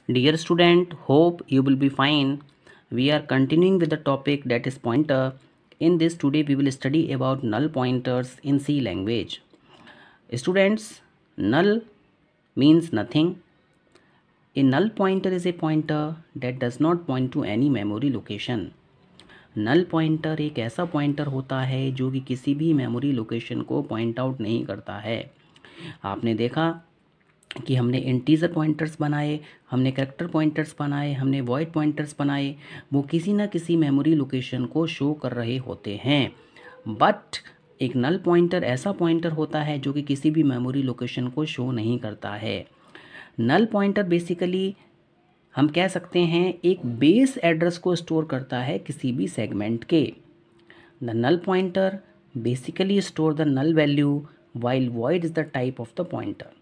Dear student, hope you will be fine. We are continuing with the topic that is pointer. In this today we will study about null pointers in C language. Students, null means nothing. A null pointer is a pointer that does not point to any memory location. Null pointer एक ऐसा pointer होता है जो कि किसी भी memory location को point out नहीं करता है। आपने देखा कि हमने इंटीजर पॉइंटर्स बनाए, हमने कैरेक्टर पॉइंटर्स बनाए, हमने वॉइड पॉइंटर्स बनाए, वो किसी ना किसी मेमोरी लोकेशन को शो कर रहे होते हैं। बट एक नल पॉइंटर ऐसा पॉइंटर होता है जो कि किसी भी मेमोरी लोकेशन को शो नहीं करता है। नल पॉइंटर बेसिकली हम कह सकते हैं एक बेस एड्रेस को स्टोर करता है किसी भी सेगमेंट के। The null pointer basically store the null value while void is the type of the pointer.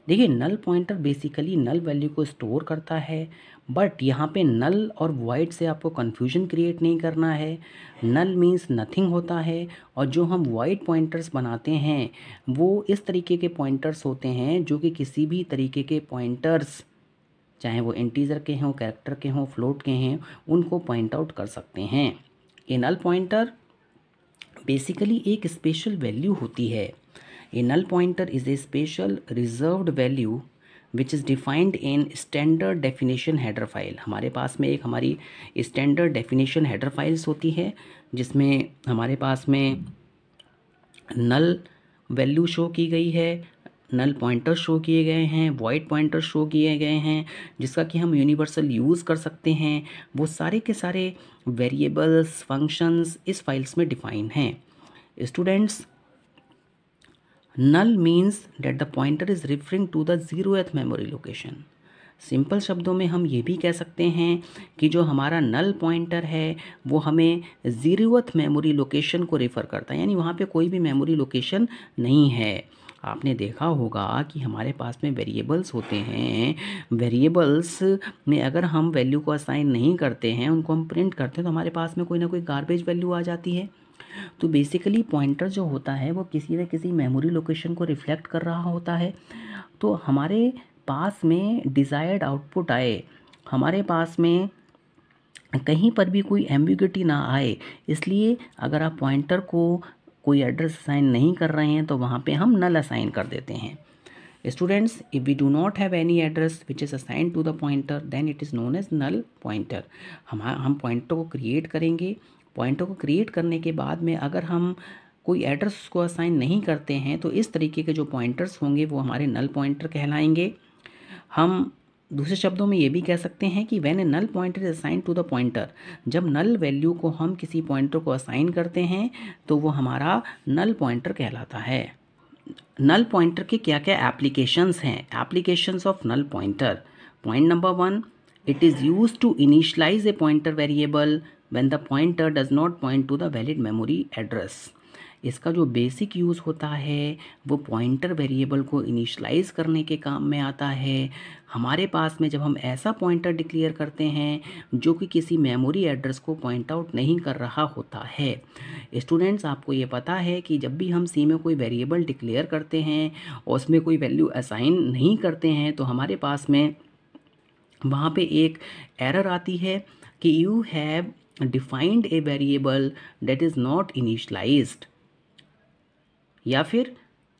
देखिए, null pointer basically null value को स्टोर करता है, बट यहाँ पे नल और वॉइड से आपको कन्फ्यूजन क्रिएट नहीं करना है। नल मीन्स नथिंग होता है, और जो हम वॉइड पॉइंटर्स बनाते हैं वो इस तरीके के पॉइंटर्स होते हैं जो कि किसी भी तरीके के पॉइंटर्स, चाहे वो इंटीजर के हों, कैरेक्टर के हों, फ्लोट के हैं, उनको पॉइंट आउट कर सकते हैं। ए नल पॉइंटर बेसिकली एक स्पेशल वैल्यू होती है। A null pointer is a special reserved value which is defined in standard definition header file. हमारे पास में एक हमारी स्टैंडर्ड डेफिनेशन हेडर फाइल्स होती है जिसमें हमारे पास में नल वैल्यू शो की गई है, नल पॉइंटर शो किए गए हैं, वॉइड पॉइंटर शो किए गए हैं, जिसका कि हम यूनिवर्सल यूज़ कर सकते हैं। वो सारे के सारे वेरिएबल्स, फंक्शंस इस फाइल्स में डिफाइन हैं। Students, null means that the pointer is referring to the 0th memory location. Simple शब्दों में हम ये भी कह सकते हैं कि जो हमारा नल पॉइंटर है वो हमें 0th मेमोरी लोकेशन को रेफ़र करता है, यानी वहाँ पे कोई भी मेमोरी लोकेशन नहीं है। आपने देखा होगा कि हमारे पास में वेरिएबल्स होते हैं, वेरिएबल्स में अगर हम वैल्यू को असाइन नहीं करते हैं, उनको हम प्रिंट करते हैं, तो हमारे पास में कोई ना कोई गार्बेज वैल्यू आ जाती है। तो बेसिकली पॉइंटर जो होता है वो किसी न किसी मेमोरी लोकेशन को रिफ्लेक्ट कर रहा होता है। तो हमारे पास में डिज़ायर्ड आउटपुट आए, हमारे पास में कहीं पर भी कोई एम्बिग्युइटी ना आए, इसलिए अगर आप पॉइंटर को कोई एड्रेस असाइन नहीं कर रहे हैं तो वहाँ पे हम नल असाइन कर देते हैं। Students, if we do not have any address which is assign to the pointer then it is known as null pointer. हम पॉइंटर को क्रिएट करेंगे। पॉइंटर को क्रिएट करने के बाद में अगर हम कोई एड्रेस को असाइन नहीं करते हैं तो इस तरीके के जो पॉइंटर्स होंगे वो हमारे नल पॉइंटर कहलाएंगे। हम दूसरे शब्दों में ये भी कह सकते हैं कि when a null pointer is assign to the pointer, जब नल वैल्यू को हम किसी पॉइंटर को असाइन करते हैं तो वो हमारा नल पॉइंटर कहलाता है। नल पॉइंटर के क्या क्या एप्लीकेशंस हैं? Applications of null pointer. Point number 1, it is use to initialize a pointer variable when the pointer does not point to the valid memory address. इसका जो बेसिक यूज़ होता है वो पॉइंटर वेरिएबल को इनिशियलाइज करने के काम में आता है। हमारे पास में जब हम ऐसा पॉइंटर डिक्लेयर करते हैं जो कि किसी मेमोरी एड्रेस को पॉइंट आउट नहीं कर रहा होता है। स्टूडेंट्स, आपको ये पता है कि जब भी हम सी में कोई वेरिएबल डिक्लेयर करते हैं और उसमें कोई वैल्यू असाइन नहीं करते हैं तो हमारे पास में वहाँ पे एक एरर आती है कि you have defined a variable that is not initialised, या फिर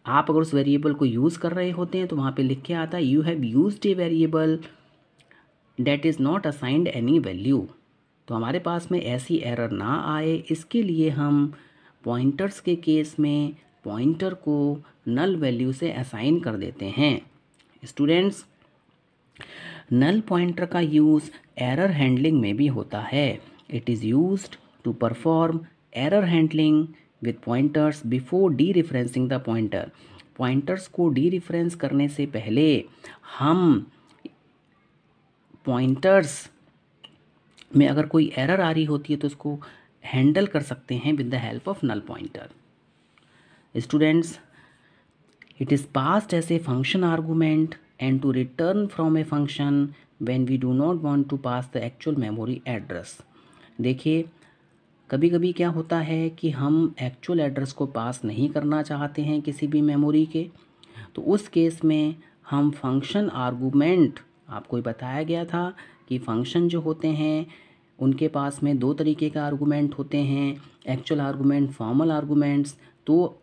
आप अगर उस वेरिएबल को यूज़ कर रहे होते हैं तो वहाँ पे लिख के आता है you have used a variable that is not assigned any value. तो हमारे पास में ऐसी एरर ना आए, इसके लिए हम पॉइंटर्स के केस में पॉइंटर को नल वैल्यू से असाइन कर देते हैं। स्टूडेंट्स, नल पॉइंटर का यूज़ एरर हैंडलिंग में भी होता है। It is used to perform error handling with pointers before dereferencing the pointer. Pointers को डी रिफरेंस करने से पहले हम पॉइंटर्स में अगर कोई एरर आ रही होती है तो उसको हैंडल कर सकते हैं with the help of null pointer. Students, it is passed as a function argument and to return from a function when we do not want to pass the actual memory address। देखिए, कभी कभी क्या होता है कि हम actual address को पास नहीं करना चाहते हैं किसी भी मेमोरी के, तो उस केस में हम फंक्शन आर्गूमेंट आपको बताया गया था कि फंक्शन जो होते हैं उनके पास में दो तरीके का आर्गूमेंट होते हैं, एक्चुअल आर्गूमेंट, फॉर्मल आर्गूमेंट्स। तो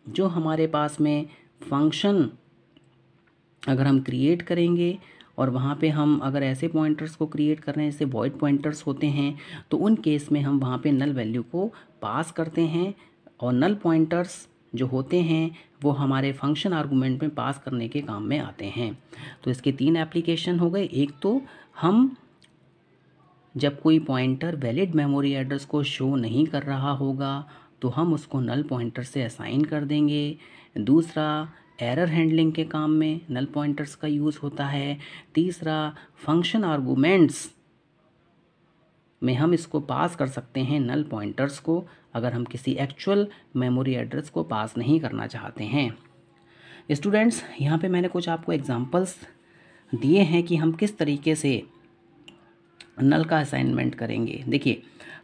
जो हमारे पास में फंक्शन अगर हम क्रिएट करेंगे और वहाँ पे हम अगर ऐसे पॉइंटर्स को क्रिएट कर रहे हैं जैसे वॉइड पॉइंटर्स होते हैं, तो उन केस में हम वहाँ पे नल वैल्यू को पास करते हैं और नल पॉइंटर्स जो होते हैं वो हमारे फंक्शन आर्गूमेंट में पास करने के काम में आते हैं। तो इसके तीन एप्लीकेशन हो गए। एक तो हम जब कोई पॉइंटर वैलिड मेमोरी एड्रेस को शो नहीं कर रहा होगा तो हम उसको नल पॉइंटर से असाइन कर देंगे। दूसरा, एरर हैंडलिंग के काम में नल पॉइंटर्स का यूज़ होता है। तीसरा, फंक्शन आर्गूमेंट्स में हम इसको पास कर सकते हैं नल पॉइंटर्स को, अगर हम किसी एक्चुअल मेमोरी एड्रेस को पास नहीं करना चाहते हैं। स्टूडेंट्स, यहाँ पे मैंने कुछ आपको एग्जांपल्स दिए हैं कि हम किस तरीके से नल का असाइनमेंट करेंगे। देखिए,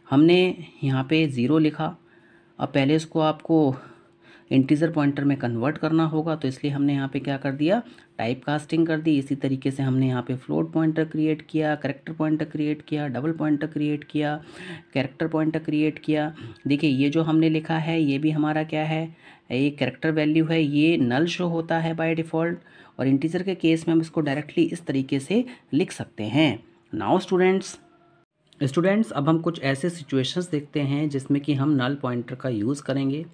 हमने यहाँ पे 0 लिखा। अब पहले इसको आपको इंटीजर पॉइंटर में कन्वर्ट करना होगा, तो इसलिए हमने यहाँ पे क्या कर दिया, टाइप कास्टिंग कर दी। इसी तरीके से हमने यहाँ पे फ्लोट पॉइंटर क्रिएट किया, कैरेक्टर पॉइंटर क्रिएट किया, डबल पॉइंटर क्रिएट किया, कैरेक्टर पॉइंटर क्रिएट किया। देखिए, ये जो हमने लिखा है ये भी हमारा क्या है, ये कैरेक्टर वैल्यू है, ये नल शो होता है बाय डिफ़ॉल्ट। और इंटीजर के केस में हम इसको डायरेक्टली इस तरीके से लिख सकते हैं। नाउ स्टूडेंट्स, अब हम कुछ ऐसे सिचुएशंस देखते हैं जिसमें कि हम नल पॉइंटर का यूज़ करेंगे।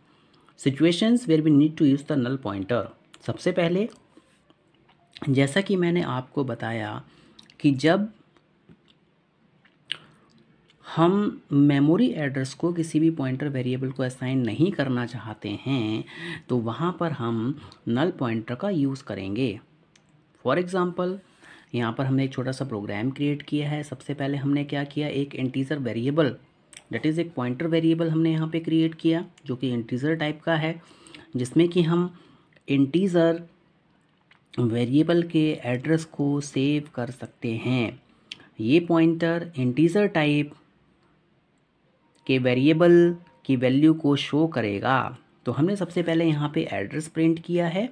Situations where we need to use the null pointer. सबसे पहले, जैसा कि मैंने आपको बताया कि जब हम मेमोरी एड्रेस को किसी भी पॉइंटर वेरिएबल को असाइन नहीं करना चाहते हैं तो वहाँ पर हम नल पॉइंटर का यूज़ करेंगे। फॉर एग्ज़ाम्पल, यहाँ पर हमने एक छोटा सा प्रोग्राम क्रिएट किया है। सबसे पहले हमने क्या किया, एक इंटीजर वेरिएबल, दैट इज़ एक पॉइंटर वेरिएबल हमने यहाँ पे क्रिएट किया जो कि इंटीजर टाइप का है, जिसमें कि हम इंटीजर वेरिएबल के एड्रेस को सेव कर सकते हैं। ये पॉइंटर इंटीजर टाइप के वेरिएबल की वैल्यू को शो करेगा। तो हमने सबसे पहले यहाँ पे एड्रेस प्रिंट किया है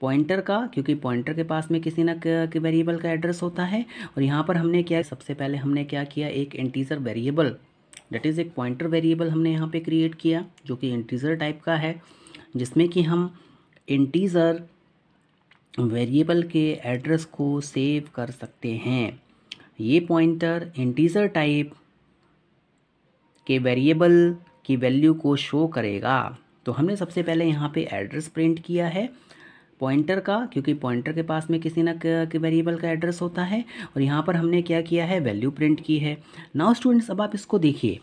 पॉइंटर का, क्योंकि पॉइंटर के पास में किसी ना के वेरिएबल का एड्रेस होता है। और यहाँ पर हमने क्या, सबसे पहले हमने क्या किया, एक इंटीजर वेरिएबल, दैट इज़ एक पॉइंटर वेरिएबल हमने यहाँ पे क्रिएट किया जो कि इंटीजर टाइप का है, जिसमें कि हम इंटीजर वेरिएबल के एड्रेस को सेव कर सकते हैं। ये पॉइंटर इंटीजर टाइप के वेरिएबल की वैल्यू को शो करेगा। तो हमने सबसे पहले यहाँ पे एड्रेस प्रिंट किया है पॉइंटर का, क्योंकि पॉइंटर के पास में किसी ना के वेरिएबल का एड्रेस होता है। और यहाँ पर हमने क्या किया है, वैल्यू प्रिंट की है। नाउ स्टूडेंट्स, अब आप इसको देखिए,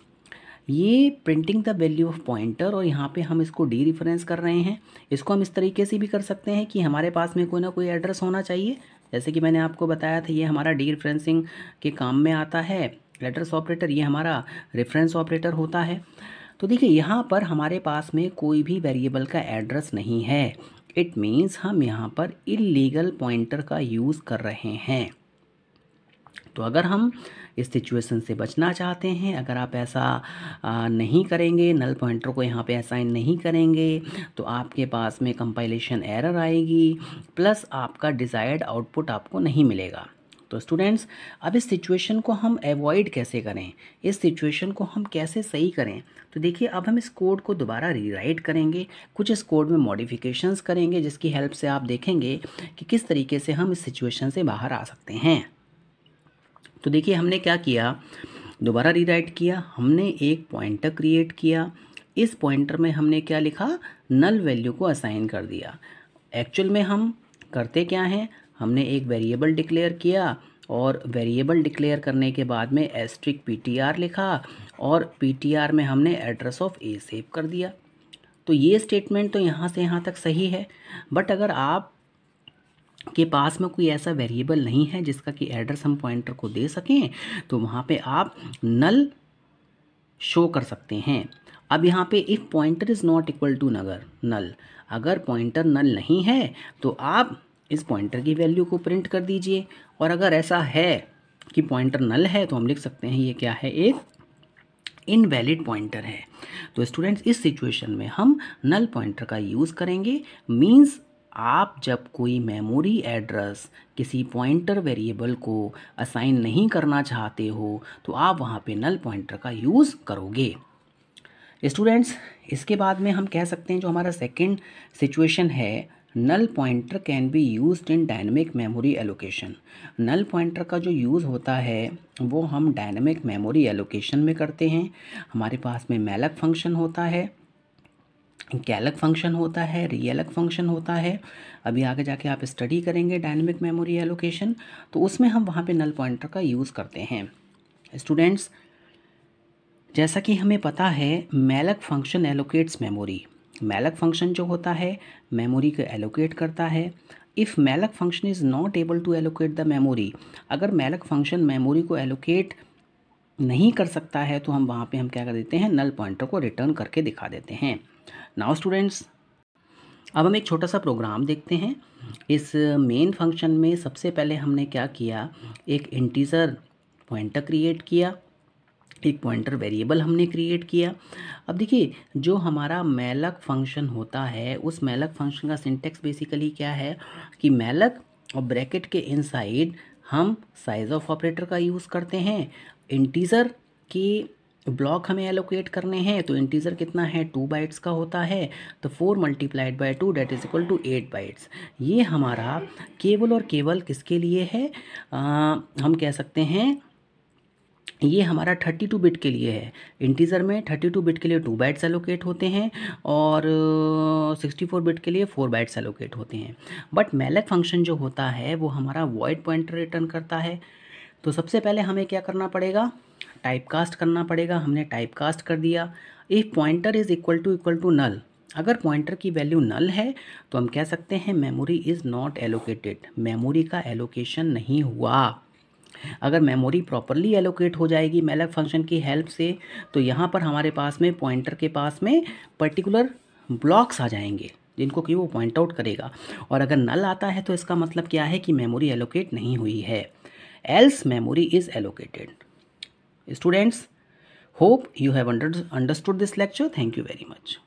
ये printing the value of pointer, और यहाँ पे हम इसको डी रेफरेंस कर रहे हैं। इसको हम इस तरीके से भी कर सकते हैं कि हमारे पास में कोई ना कोई एड्रेस होना चाहिए, जैसे कि मैंने आपको बताया था ये हमारा डी रेफरेंसिंग के काम में आता है। एड्रेस ऑपरेटर ये हमारा रेफरेंस ऑपरेटर होता है। तो देखिए, यहाँ पर हमारे पास में कोई भी वेरिएबल का एड्रेस नहीं है। इट मीन्स हम यहाँ पर इल्लीगल पॉइंटर का यूज़ कर रहे हैं। तो अगर हम इस सिचुएशन से बचना चाहते हैं, अगर आप ऐसा नहीं करेंगे, नल पॉइंटर को यहाँ पे असाइन नहीं करेंगे, तो आपके पास में कंपाइलेशन एरर आएगी, प्लस आपका डिज़ायर्ड आउटपुट आपको नहीं मिलेगा। तो स्टूडेंट्स, अब इस सिचुएशन को हम अवॉइड कैसे करें, इस सिचुएशन को हम कैसे सही करें, तो देखिए, अब हम इस कोड को दोबारा रीराइट करेंगे, कुछ इस कोड में मॉडिफिकेशंस करेंगे, जिसकी हेल्प से आप देखेंगे कि किस तरीके से हम इस सिचुएशन से बाहर आ सकते हैं। तो देखिए, हमने क्या किया, दोबारा रीराइट किया, हमने एक पॉइंटर क्रिएट किया। इस पॉइंटर में हमने क्या लिखा, नल वैल्यू को असाइन कर दिया। एक्चुअल में हम करते क्या हैं, हमने एक वेरिएबल डिक्लेयर किया और वेरिएबल डिक्लेयर करने के बाद में एस्ट्रिक PTR लिखा और PTR में हमने एड्रेस ऑफ ए सेव कर दिया। तो ये स्टेटमेंट तो यहाँ से यहाँ तक सही है। बट अगर आप के पास में कोई ऐसा वेरिएबल नहीं है जिसका कि एड्रेस हम पॉइंटर को दे सकें, तो वहाँ पे आप नल शो कर सकते हैं। अब यहाँ पे if pointer is not equal to null, अगर पॉइंटर नल नहीं है तो आप इस पॉइंटर की वैल्यू को प्रिंट कर दीजिए। और अगर ऐसा है कि पॉइंटर नल है तो हम लिख सकते हैं ये क्या है, एक इनवैलिड पॉइंटर है। तो स्टूडेंट्स, इस सिचुएशन में हम नल पॉइंटर का यूज़ करेंगे। मींस आप जब कोई मेमोरी एड्रेस किसी पॉइंटर वेरिएबल को असाइन नहीं करना चाहते हो तो आप वहाँ पे नल पॉइंटर का यूज़ करोगे। स्टूडेंट्स, इसके बाद में हम कह सकते हैं जो हमारा सेकंड सिचुएशन है, null pointer can be used in dynamic memory allocation. Null pointer का जो यूज़ होता है वो हम डायनेमिक मेमोरी एलोकेशन में करते हैं। हमारे पास में मैलक फंक्शन होता है, कैलक फंक्शन होता है, रीएलक फंक्शन होता है। अभी आगे जाके आप स्टडी करेंगे डायनेमिक मेमोरी एलोकेशन, तो उसमें हम वहाँ पे नल पॉइंटर का यूज़ करते हैं। स्टूडेंट्स, जैसा कि हमें पता है malloc function allocates memory. Malloc function जो होता है मेमोरी को एलोकेट करता है। If malloc function is not able to allocate the memory, अगर मैलक फंक्शन मेमोरी को एलोकेट नहीं कर सकता है तो हम वहाँ पे हम क्या कर देते हैं, नल पॉइंटर को रिटर्न करके दिखा देते हैं। नाउ स्टूडेंट्स, अब हम एक छोटा सा प्रोग्राम देखते हैं। इस मेन फंक्शन में सबसे पहले हमने क्या किया, एक इंटीजर पॉइंटर क्रिएट किया, एक पॉइंटर वेरिएबल हमने क्रिएट किया। अब देखिए जो हमारा मैलक फंक्शन होता है उस मैलक फंक्शन का सिंटेक्स बेसिकली क्या है कि मैलक और ब्रैकेट के इनसाइड हम साइज ऑफ ऑपरेटर का यूज़ करते हैं। इंटीजर के ब्लॉक हमें एलोकेट करने हैं, तो इंटीजर कितना है, 2 बाइट्स का होता है, तो 4 × 2 that is equal to 8 bytes. ये हमारा केवल और केवल किसके लिए है, हम कह सकते हैं ये हमारा 32 बिट के लिए है। इंटीजर में 32 बिट के लिए 2 बाइट्स एलोकेट होते हैं और 64 बिट के लिए 4 बाइट्स एलोकेट होते हैं। बट मैलक फंक्शन जो होता है वो हमारा वॉइड पॉइंटर रिटर्न करता है। तो सबसे पहले हमें क्या करना पड़ेगा, टाइपकास्ट करना पड़ेगा। हमने टाइपकास्ट कर दिया। If pointer is equal to null, अगर पॉइंटर की वैल्यू नल है तो हम कह सकते हैं memory is not allocated, memory का एलोकेशन नहीं हुआ। अगर मेमोरी प्रॉपरली एलोकेट हो जाएगी मैलक फंक्शन की हेल्प से तो यहाँ पर हमारे पास में पॉइंटर के पास में पर्टिकुलर ब्लॉक्स आ जाएंगे जिनको कि वो पॉइंट आउट करेगा। और अगर नल आता है तो इसका मतलब क्या है कि मेमोरी एलोकेट नहीं हुई है, else memory is allocated. Students, hope you have understood this lecture. Thank you very much.